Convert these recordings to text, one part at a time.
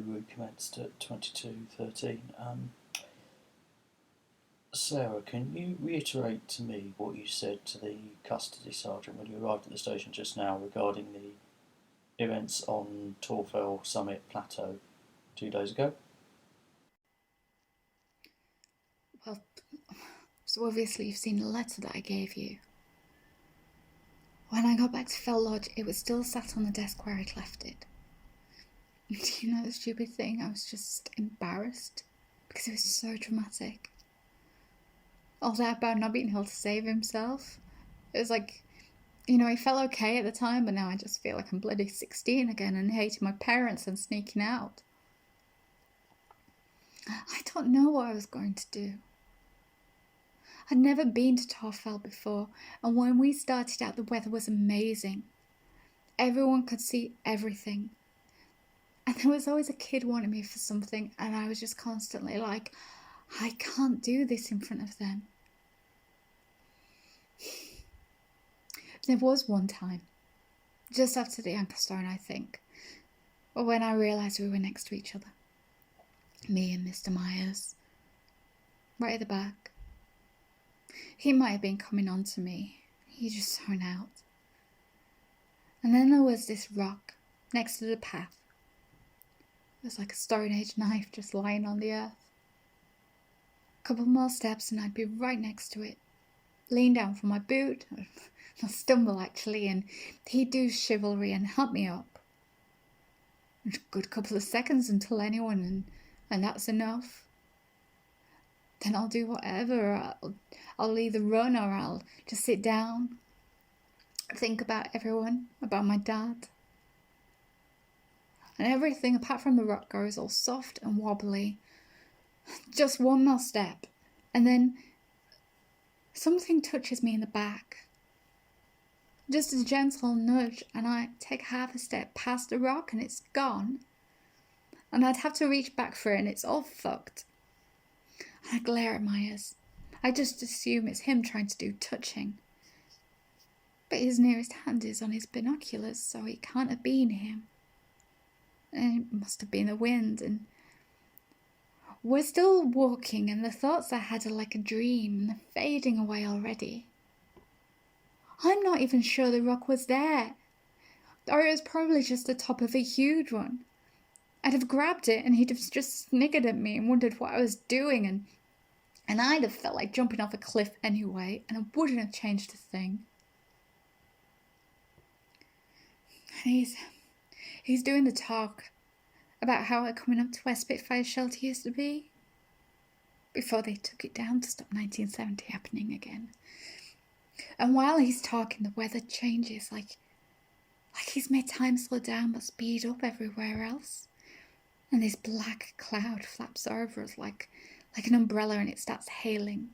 recommenced at 22:13. Sarah, can you reiterate to me what you said to the custody sergeant when you arrived at the station just now regarding the events on Tawfell Summit Plateau 2 days ago? Well, so obviously you've seen the letter that I gave you. When I got back to Fell Lodge, it was still sat on the desk where I'd left it. Do you know the stupid thing? I was just embarrassed because it was so dramatic. All that about not being able to save himself. It was like, he felt okay at the time, but now I just feel like I'm bloody 16 again and hating my parents and sneaking out. I don't know what I was going to do. I'd never been to Tawfell before, and when we started out, the weather was amazing. Everyone could see everything. And there was always a kid wanting me for something, and I was just constantly like, I can't do this in front of them. There was one time, just after the anchor stone, I think, when I realised we were next to each other. Me and Mr. Myers, right at the back. He might have been coming on to me. He just zoned out. And then there was this rock next to the path. It was like a Stone Age knife just lying on the earth. A couple more steps and I'd be right next to it. Lean down for my boot. I'll stumble actually, and he'd do chivalry and help me up. A good couple of seconds until anyone, and that's enough. Then I'll do whatever. I'll either run or I'll just sit down, think about everyone, about my dad. And everything apart from the rock goes all soft and wobbly. Just one more step, and then something touches me in the back. Just a gentle nudge, and I take half a step past the rock and it's gone. And I'd have to reach back for it and it's all fucked. And I glare at Myers. I just assume it's him trying to do touching. But his nearest hand is on his binoculars, so it can't have been him. And it must have been the wind, and we're still walking, and the thoughts I had are like a dream, and they're fading away already. I'm not even sure the rock was there, or it was probably just the top of a huge one. I'd have grabbed it, and he'd have just sniggered at me and wondered what I was doing, and I'd have felt like jumping off a cliff anyway, and I wouldn't have changed a thing. And he's doing the talk about how we're coming up to where Spitfire shelter used to be, before they took it down to stop 1970 happening again. And while he's talking, the weather changes, like he's made time slow down but speed up everywhere else. And this black cloud flaps over us like an umbrella, and it starts hailing.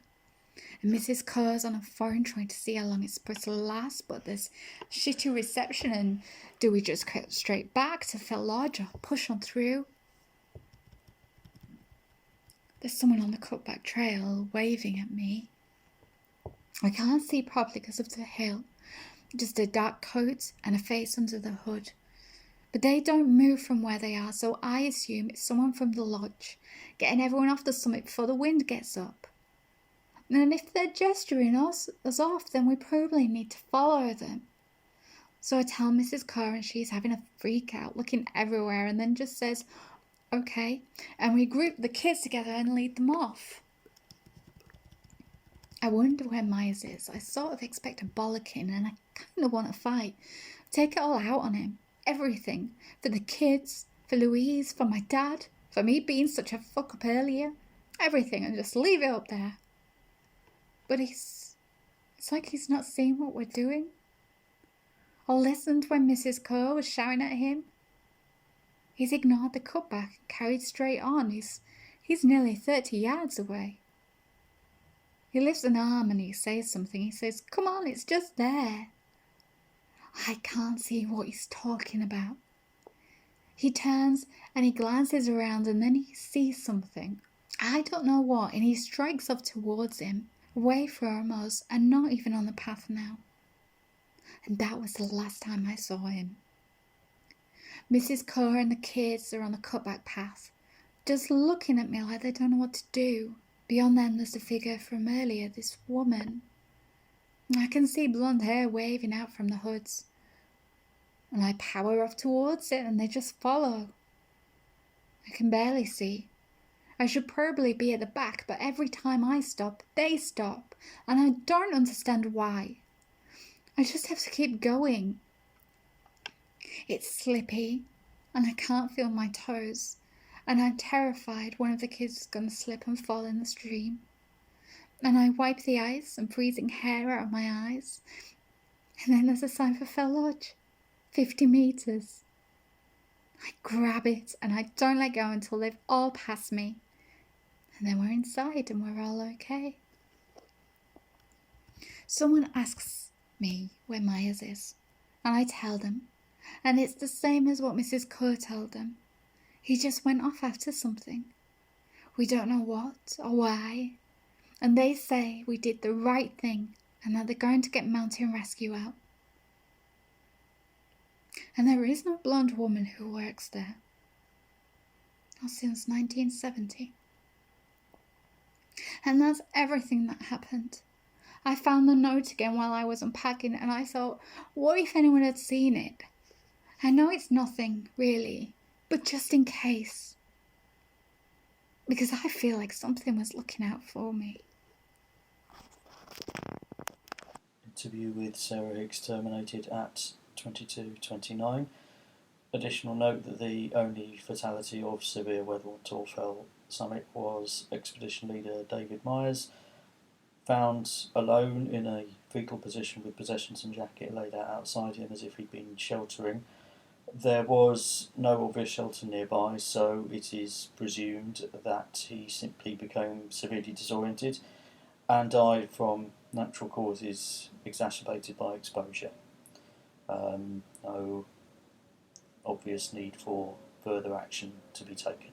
And Mrs. Kerr's on a phone trying to see how long it's supposed to last, but there's shitty reception, and do we just cut straight back to Fell Lodge or push on through? There's someone on the cutback trail waving at me. I can't see properly because of the hill, just a dark coat and a face under the hood. But they don't move from where they are, so I assume it's someone from the lodge, getting everyone off the summit before the wind gets up. And if they're gesturing us off, then we probably need to follow them. So I tell Mrs. Kerr, and she's having a freak out, looking everywhere, and then just says, okay, and we group the kids together and lead them off. I wonder where Myers is. I sort of expect a bollocking, and I kind of want to fight. Take it all out on him. Everything. For the kids, for Louise, for my dad, for me being such a fuck up earlier. Everything, and just leave it up there. But it's like he's not seeing what we're doing. Or listened when Mrs. Kerr was shouting at him. He's ignored the cutback and carried straight on. He's nearly 30 yards away. He lifts an arm and he says something. He says, come on, it's just there. I can't see what he's talking about. He turns and he glances around, and then he sees something. I don't know what, and he strikes off towards him, away from us, and not even on the path now. And that was the last time I saw him. Mrs. Kerr and the kids are on the cutback path, just looking at me like they don't know what to do. Beyond them there's the figure from earlier, this woman. I can see blonde hair waving out from the hoods. And I power off towards it and they just follow. I can barely see. I should probably be at the back, but every time I stop, they stop. And I don't understand why. I just have to keep going. It's slippy, and I can't feel my toes. And I'm terrified one of the kids is going to slip and fall in the stream. And I wipe the ice and freezing hair out of my eyes. And then there's a sign for Fell Lodge. 50 metres. I grab it and I don't let go until they've all passed me. And then we're inside and we're all okay. Someone asks me where Myers is, and I tell them. And it's the same as what Mrs. Kerr told them. He just went off after something. We don't know what or why. And they say we did the right thing and that they're going to get mountain rescue out. And there is no blonde woman who works there. Not since 1970. And that's everything that happened. I found the note again while I was unpacking and I thought, what if anyone had seen it? I know it's nothing, really, but just in case. Because I feel like something was looking out for me. Interview with Sarah Hicks terminated at 22:29. Additional note that the only fatality of severe weather on Tawfell summit was expedition leader David Myers, found alone in a fetal position with possessions and jacket laid out outside him as if he'd been sheltering. There was no obvious shelter nearby, so it is presumed that he simply became severely disoriented and died from natural causes exacerbated by exposure. No obvious need for further action to be taken.